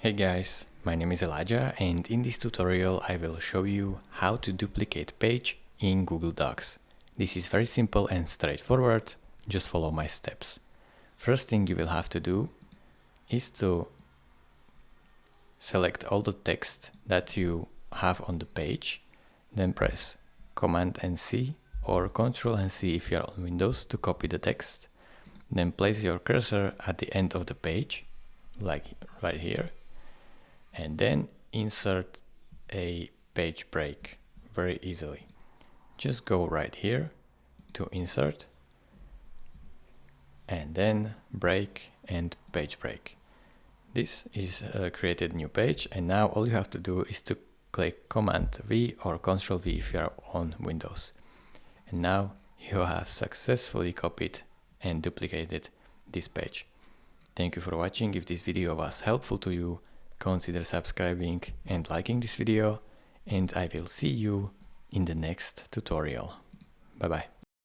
Hey guys, my name is Elijah and in this tutorial I will show you how to duplicate page in Google Docs. This is very simple and straightforward, just follow my steps. First thing you will have to do is to select all the text that you have on the page, then press Command and C or Control and C if you are on Windows to copy the text. Then place your cursor at the end of the page, like right here, and then insert a page break very easily. Just go right here to insert and then break and page break. This is created new page, and now all you have to do is to click Command V or Control V if you are on Windows. And now you have successfully copied and duplicated this page. Thank you for watching. If this video was helpful to you, consider subscribing and liking this video, and I will see you in the next tutorial. Bye bye.